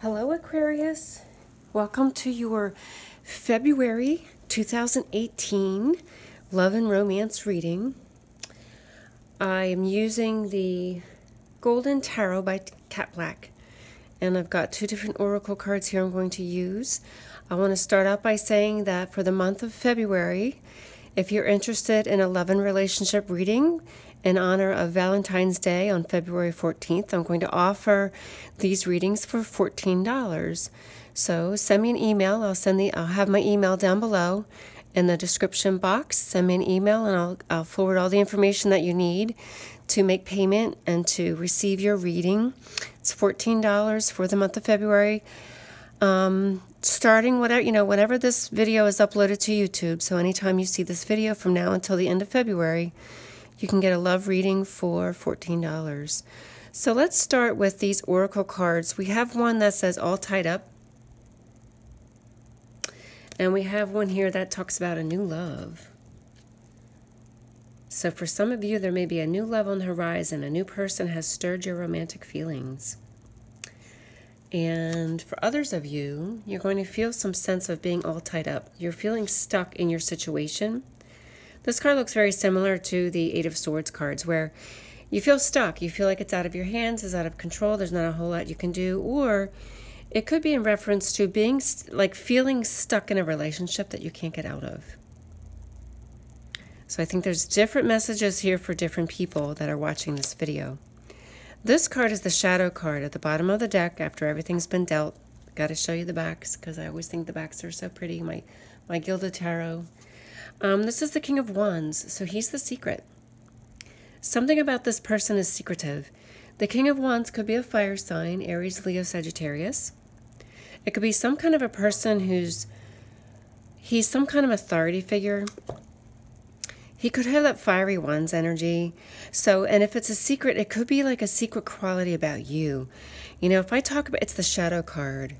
Hello Aquarius, welcome to your February 2018 Love and Romance reading. I am using the Golden Tarot by Cat Black, and I've got two different oracle cards here I'm going to use. I want to start out by saying that for the month of February, if you're interested in a love and relationship reading in honor of Valentine's Day on February 14th, I'm going to offer these readings for $14. So send me an email. I'll have my email down below in the description box. Send me an email and I'll forward all the information that you need to make payment and to receive your reading. It's $14 for the month of February. Starting whenever this video is uploaded to YouTube. So anytime you see this video from now until the end of February, you can get a love reading for $14. So let's start with these oracle cards. We have one that says all tied up. And we have one here that talks about a new love. So for some of you, there may be a new love on the horizon. A new person has stirred your romantic feelings. And for others of you, you're going to feel some sense of being all tied up. You're feeling stuck in your situation. This card looks very similar to the Eight of Swords cards, where you feel stuck. You feel like it's out of your hands, it's out of control. There's not a whole lot you can do. Or it could be in reference to being feeling stuck in a relationship that you can't get out of. So I think there's different messages here for different people that are watching this video. This card is the shadow card at the bottom of the deck after everything's been dealt. Got to show you the backs because I always think the backs are so pretty. My Gilded Tarot. This is the King of Wands, so he's the secret. Something about this person is secretive. The King of Wands could be a fire sign, Aries, Leo, Sagittarius. It could be some kind of a person he's some kind of authority figure. He could have that fiery Wands energy. So, and if it's a secret, it could be like a secret quality about you. You know, if I talk about, it's the shadow card.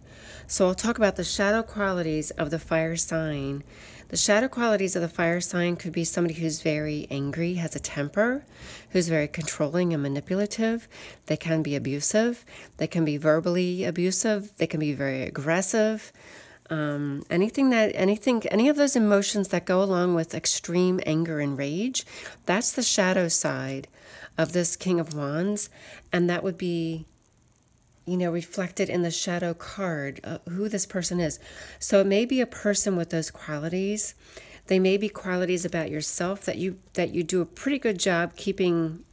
So I'll talk about the shadow qualities of the fire sign. The shadow qualities of the fire sign could be somebody who's very angry, has a temper, who's very controlling and manipulative. They can be abusive. They can be verbally abusive. They can be very aggressive. Any of those emotions that go along with extreme anger and rage, that's the shadow side of this King of Wands. And that would be, reflected in the shadow card, who this person is. So it may be a person with those qualities. They may be qualities about yourself that you do a pretty good job keeping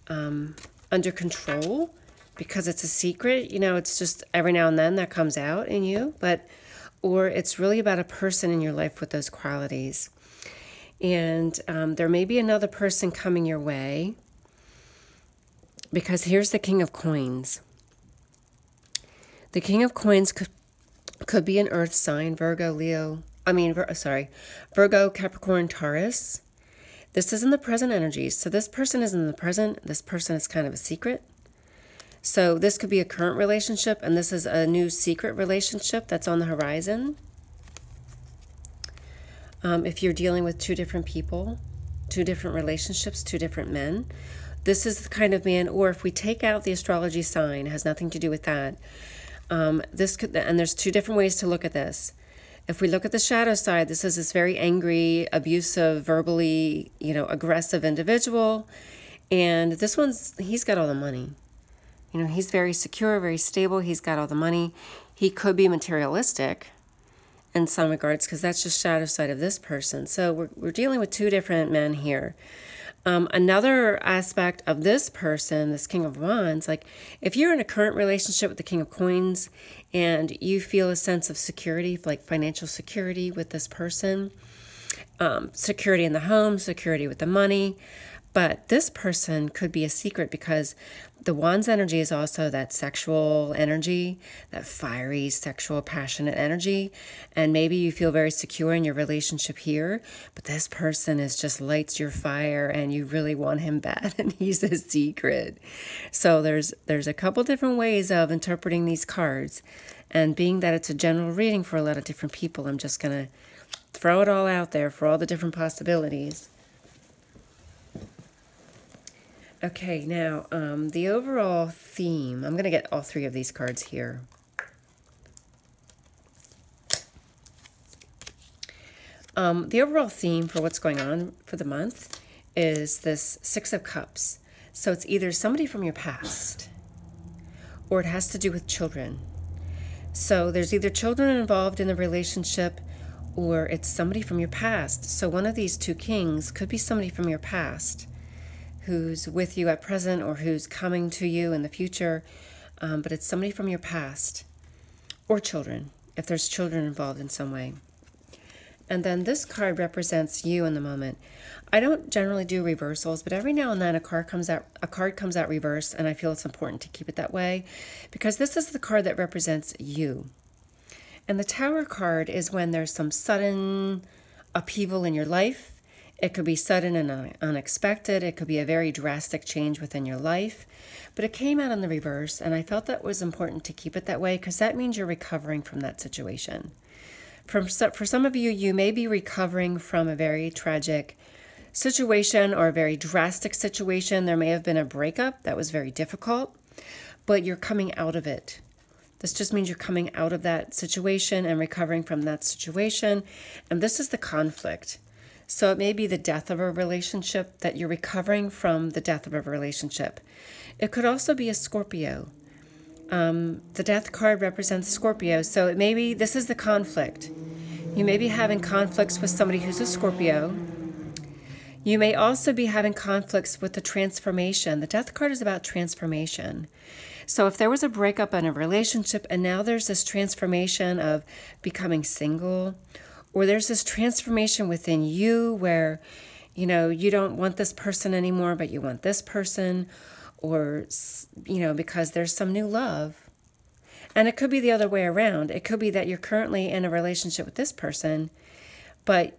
under control because it's a secret. It's just every now and then that comes out in you, or it's really about a person in your life with those qualities. And there may be another person coming your way because here's the King of Coins. The King of Coins could be an earth sign, Virgo, Capricorn, Taurus. This is in the present energies. So this person is in the present. This person is kind of a secret. So this could be a current relationship, and this is a new secret relationship that's on the horizon. If you're dealing with two different people, two different relationships, two different men, this is the kind of man, or if we take out the astrology sign, it has nothing to do with that. And there's two different ways to look at this. If we look at the shadow side, this is this very angry, abusive, verbally, aggressive individual. And this he's got all the money. He's very secure, very stable. He's got all the money. He could be materialistic in some regards because that's just shadow side of this person. So we're dealing with two different men here. Another aspect of this person, this King of Wands, like if you're in a current relationship with the King of Coins and you feel a sense of security, like financial security with this person, security in the home, security with the money, but this person could be a secret because the Wands energy is also that sexual energy, that fiery, sexual, passionate energy. And maybe you feel very secure in your relationship here, but this person is just lights your fire and you really want him bad and he's a secret. So there's a couple different ways of interpreting these cards. And being that it's a general reading for a lot of different people, I'm just going to throw it all out there for all the different possibilities. Okay, now the overall theme, I'm going to get all three of these cards here. The overall theme for what's going on for the month is this Six of Cups. So it's either somebody from your past, or it has to do with children. So there's either children involved in the relationship, or it's somebody from your past. So one of these two kings could be somebody from your past who's with you at present or who's coming to you in the future, but it's somebody from your past, or children, if there's children involved in some way. And then this card represents you in the moment. I don't generally do reversals, but every now and then a card comes out reversed, and I feel it's important to keep it that way because this is the card that represents you. And the Tower card is when there's some sudden upheaval in your life. It could be sudden and unexpected. It could be a very drastic change within your life. But it came out in the reverse, and I felt that was important to keep it that way because that means you're recovering from that situation. For some of you, you may be recovering from a very tragic situation or a very drastic situation. There may have been a breakup that was very difficult, but you're coming out of it. This just means you're coming out of that situation and recovering from that situation. And this is the conflict. So it may be the death of a relationship, that you're recovering from the death of a relationship. It could also be a Scorpio. The death card represents Scorpio. So it may be, this is the conflict. You may be having conflicts with somebody who's a Scorpio. You may also be having conflicts with the transformation. The death card is about transformation. So if there was a breakup in a relationship and now there's this transformation of becoming single, or there's this transformation within you where, you know, you don't want this person anymore, but you want this person, or, you know, because there's some new love. And it could be the other way around. It could be that you're currently in a relationship with this person, but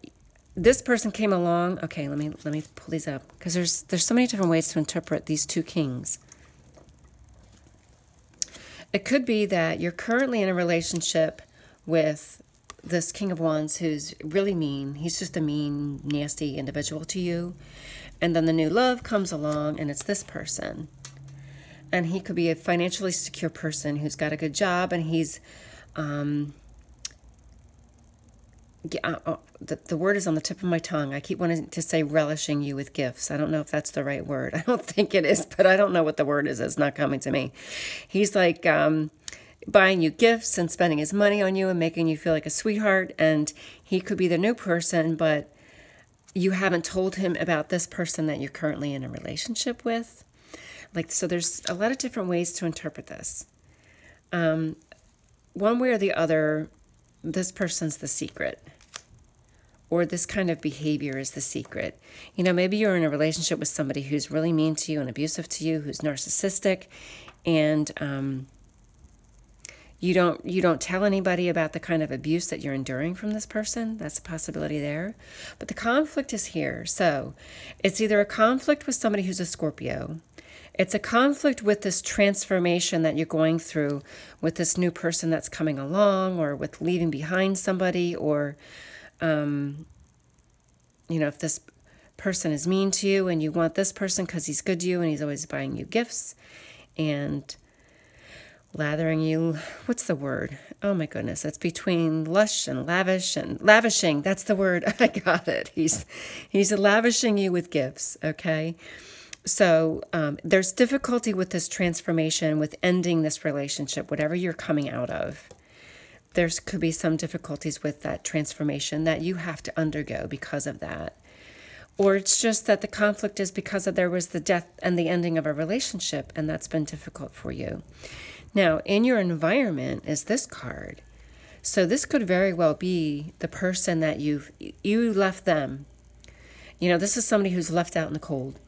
this person came along. Okay, let me pull these up because there's so many different ways to interpret these two kings. It could be that you're currently in a relationship with this King of Wands who's really mean. He's just a mean, nasty individual to you. And then the new love comes along and it's this person. And he could be a financially secure person who's got a good job, and he's, the word is on the tip of my tongue. I keep wanting to say relishing you with gifts. I don't know if that's the right word. I don't think it is, but I don't know what the word is. It's not coming to me. He's like buying you gifts and spending his money on you and making you feel like a sweetheart. And he could be the new person, but you haven't told him about this person that you're currently in a relationship with. Like, so there's a lot of different ways to interpret this. One way or the other, this person's the secret, or this kind of behavior is the secret. You know, maybe you're in a relationship with somebody who's really mean to you and abusive to you, who's narcissistic, and you don't tell anybody about the kind of abuse that you're enduring from this person. That's a possibility there. But the conflict is here. So it's either a conflict with somebody who's a Scorpio. It's a conflict with this transformation that you're going through with this new person that's coming along, or with leaving behind somebody, or, you know, if this person is mean to you and you want this person because he's good to you and he's always buying you gifts and lathering you. What's the word? Oh my goodness. It's between lush and lavish, and lavishing. That's the word. I got it. He's lavishing you with gifts. Okay. So there's difficulty with this transformation, with ending this relationship, whatever you're coming out of. There could be some difficulties with that transformation that you have to undergo because of that. Or it's just that the conflict is because there was the death and the ending of a relationship, and that's been difficult for you. Now, in your environment is this card. So this could very well be the person that you left them. You know, this is somebody who's left out in the cold.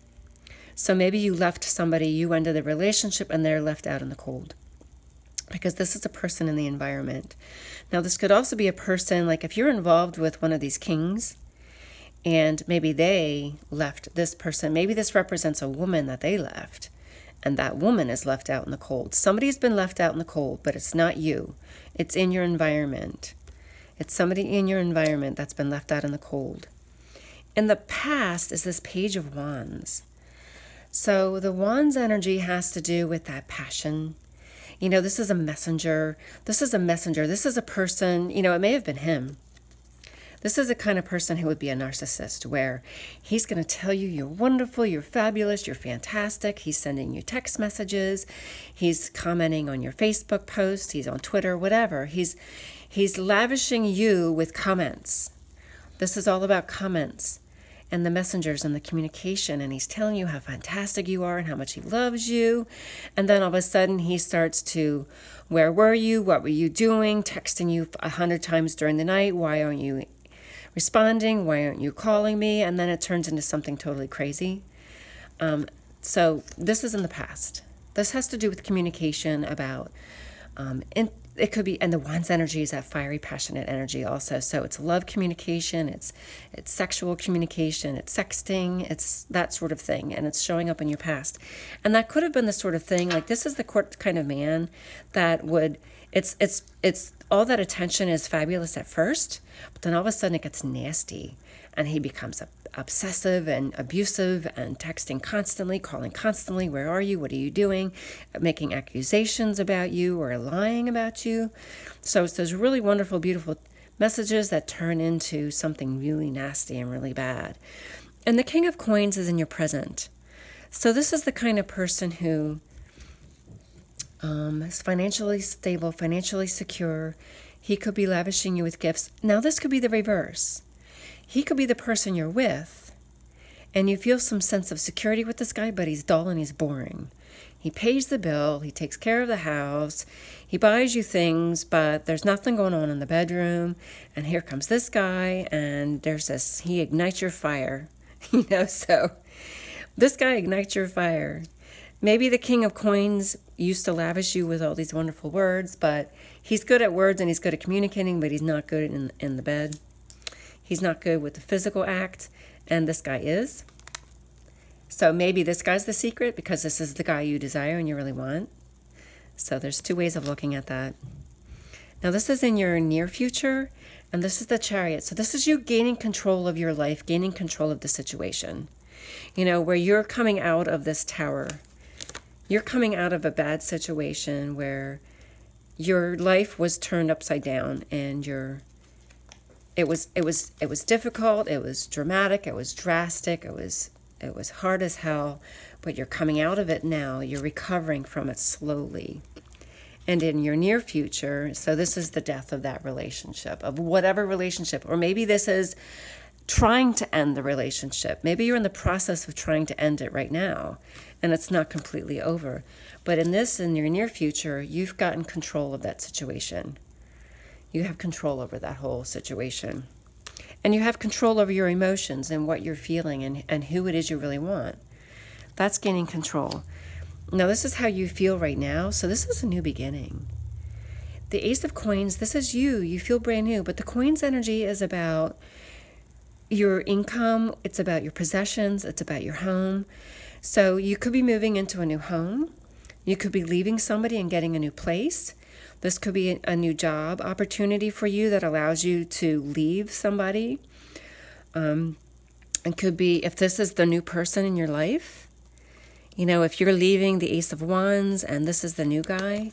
So maybe you left somebody, you ended the relationship, and they're left out in the cold. Because this is a person in the environment. Now, this could also be a person, like if you're involved with one of these kings, and maybe they left this person. Maybe this represents a woman that they left, and that woman is left out in the cold. Somebody's been left out in the cold, but it's not you. It's in your environment. It's somebody in your environment that's been left out in the cold. In the past is this Page of Wands. So the Wands energy has to do with that passion. You know, this is a messenger. This is a messenger. This is a person, you know, it may have been him. This is the kind of person who would be a narcissist, where he's going to tell you you're wonderful, you're fabulous, you're fantastic. He's sending you text messages. He's commenting on your Facebook posts. He's on Twitter, whatever. He's lavishing you with comments. This is all about comments and the messengers and the communication. And he's telling you how fantastic you are and how much he loves you. And then all of a sudden he starts to, where were you? What were you doing? Texting you 100 times during the night. Why aren't you responding? Why aren't you calling me? And then it turns into something totally crazy. So this is in the past. This has to do with communication about, it could be, and the Wands energy is that fiery, passionate energy also. So it's love communication, it's sexual communication, it's sexting, it's that sort of thing, and it's showing up in your past. And that could have been the sort of thing, like this is the kind of man that would, it's all that attention is fabulous at first, but then all of a sudden it gets nasty, and he becomes obsessive and abusive and texting constantly, calling constantly. Where are you? What are you doing? Making accusations about you or lying about you. So it's those really wonderful, beautiful messages that turn into something really nasty and really bad. And the King of Coins is in your present. So this is the kind of person who is financially stable, financially secure. He could be lavishing you with gifts. Now this could be the reverse. He could be the person you're with, and you feel some sense of security with this guy, but he's dull and he's boring. He pays the bill, he takes care of the house, he buys you things, but there's nothing going on in the bedroom. And here comes this guy, and there's this, he ignites your fire. So this guy ignites your fire. Maybe the King of Coins used to lavish you with all these wonderful words, but he's good at words and he's good at communicating, but he's not good in the bed. He's not good with the physical act, and this guy is. So maybe this guy's the secret because this is the guy you desire and you really want. So there's two ways of looking at that. Now this is in your near future, and this is the Chariot. So this is you gaining control of your life, gaining control of the situation. Where you're coming out of this tower. You're coming out of a bad situation where your life was turned upside down, and it was difficult, it was dramatic, it was drastic, it was hard as hell, but you're coming out of it now. You're recovering from it slowly. And in your near future, so this is the death of that relationship, of whatever relationship, or maybe this is trying to end the relationship. Maybe you're in the process of trying to end it right now, and it's not completely over. But in your near future, you've gotten control of that situation. You have control over that whole situation. And you have control over your emotions and what you're feeling and who it is you really want. That's gaining control. Now, this is how you feel right now. So this is a new beginning. The Ace of Coins, this is you. You feel brand new. But the Coins energy is about your income. It's about your possessions. It's about your home. So you could be moving into a new home. You could be leaving somebody and getting a new place. This could be a new job opportunity for you that allows you to leave somebody. And could be, if this is the new person in your life, if you're leaving the Ace of Wands and this is the new guy,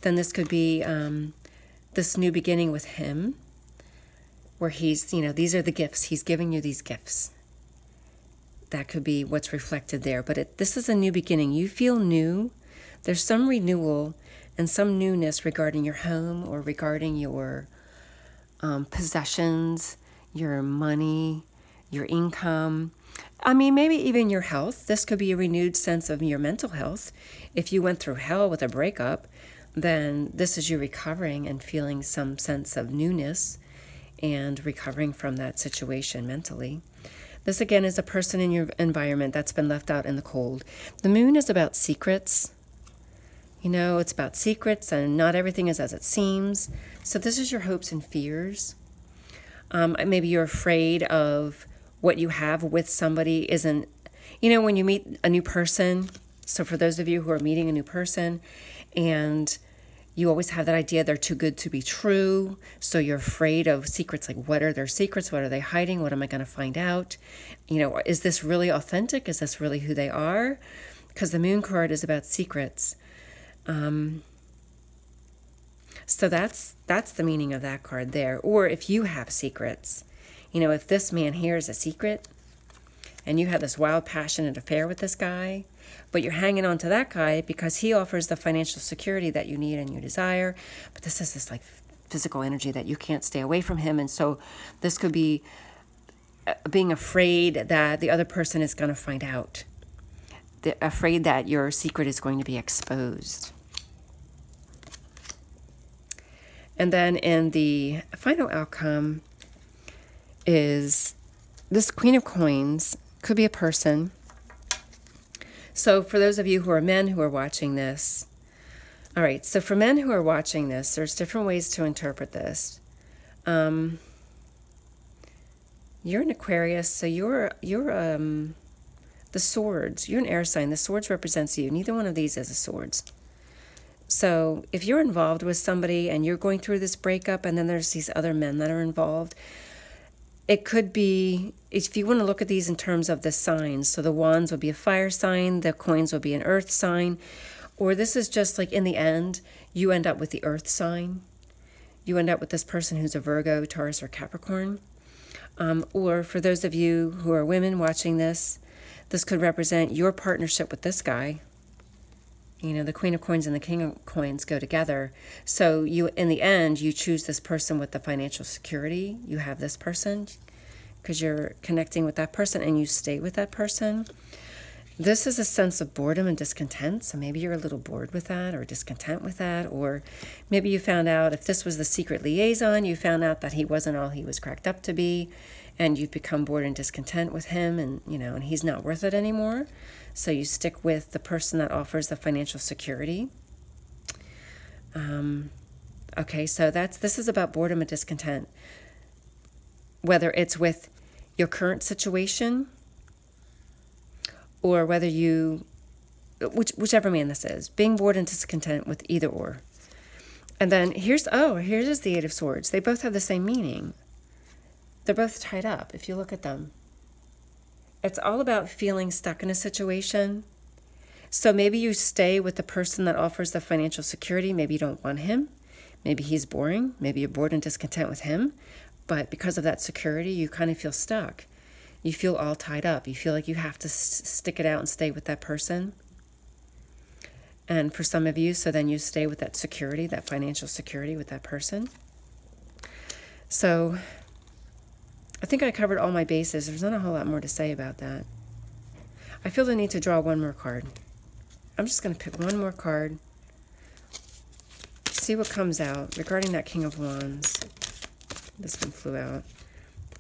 then this could be this new beginning with him, where he's, these are the gifts. He's giving you these gifts. That could be what's reflected there. But this is a new beginning. You feel new. There's some renewal and some newness regarding your home or regarding your possessions, your money, your income. Maybe even your health. This could be a renewed sense of your mental health. If you went through hell with a breakup, then this is you recovering and feeling some sense of newness and recovering from that situation mentally. This, again, is a person in your environment that's been left out in the cold. The moon is about secrets. It's about secrets, and not everything is as it seems. So this is your hopes and fears. Maybe you're afraid of what you have with somebody isn't, when you meet a new person. So for those of you who are meeting a new person, and you always have that idea they're too good to be true. So you're afraid of secrets, like what are their secrets? What are they hiding? What am I going to find out? Is this really authentic? Is this really who they are? Because the moon card is about secrets. So that's the meaning of that card there. Or if you have secrets, You know, if this man here is a secret and you have this wild, passionate affair with this guy, but you're hanging on to that guy because he offers the financial security that you need and you desire, but this is this like physical energy that you can't stay away from him. And so this could be being afraid that the other person is going to find out, afraid that your secret is going to be exposed. And then in the final outcome is this Queen of Coins could be a person. So for those of you who are men who are watching this, all right, so for men who are watching this, there's different ways to interpret this. You're an Aquarius, so you're the swords. You're an air sign. The swords represents you. Neither one of these is a swords. So if you're involved with somebody and you're going through this breakup and then there's these other men that are involved, it could be, if you want to look at these in terms of the signs, so the wands would be a fire sign, the coins would be an earth sign, or this is just like in the end, you end up with the earth sign. You end up with this person who's a Virgo, Taurus, or Capricorn. Or for those of you who are women watching this, this could represent your partnership with this guy. You know, the Queen of Coins and the King of Coins go together. So you, in the end, you choose this person with the financial security. You have this person because you're connecting with that person and you stay with that person. This is a sense of boredom and discontent. So maybe you're a little bored with that or discontent with that. Or maybe you found out, if this was the secret liaison, you found out that he wasn't all he was cracked up to be. And you've become bored and discontent with him, and you know, and he's not worth it anymore. So you stick with the person that offers the financial security. Okay, so this is about boredom and discontent. Whether it's with your current situation, or whether you, whichever man this is, being bored and discontent with either or. And then here's the Eight of Swords. They both have the same meaning. They're both tied up, if you look at them. It's all about feeling stuck in a situation. So maybe you stay with the person that offers the financial security. Maybe you don't want him. Maybe he's boring. Maybe you're bored and discontent with him. But because of that security, you kind of feel stuck. You feel all tied up. You feel like you have to stick it out and stay with that person. And for some of you, so then you stay with that security, that financial security with that person. So I think I covered all my bases. There's not a whole lot more to say about that. I feel the need to draw one more card. I'm just going to pick one more card. See what comes out regarding that King of Wands. This one flew out.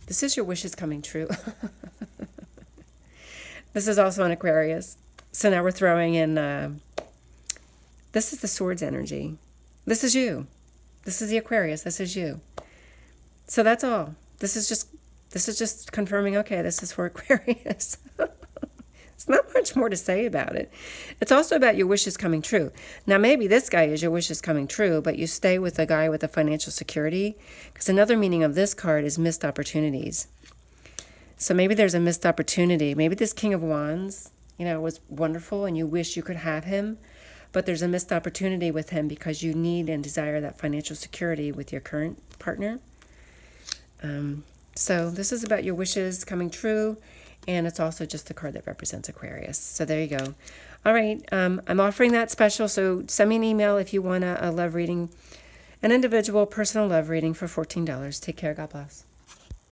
This is your wishes coming true. This is also an Aquarius. So now we're throwing in, this is the Swords energy. This is you. This is the Aquarius. This is you. So that's all. This is just confirming, okay, this is for Aquarius. It's not much more to say about it. It's also about your wishes coming true. Now, maybe this guy is your wishes coming true, but you stay with the guy with the financial security, because another meaning of this card is missed opportunities. So maybe there's a missed opportunity. Maybe this King of Wands, you know, was wonderful and you wish you could have him, but there's a missed opportunity with him because you need and desire that financial security with your current partner. So this is about your wishes coming true, and it's also just the card that represents Aquarius. So there you go. All right, I'm offering that special, so send me an email if you want a love reading, an individual personal love reading for $14. Take care. God bless.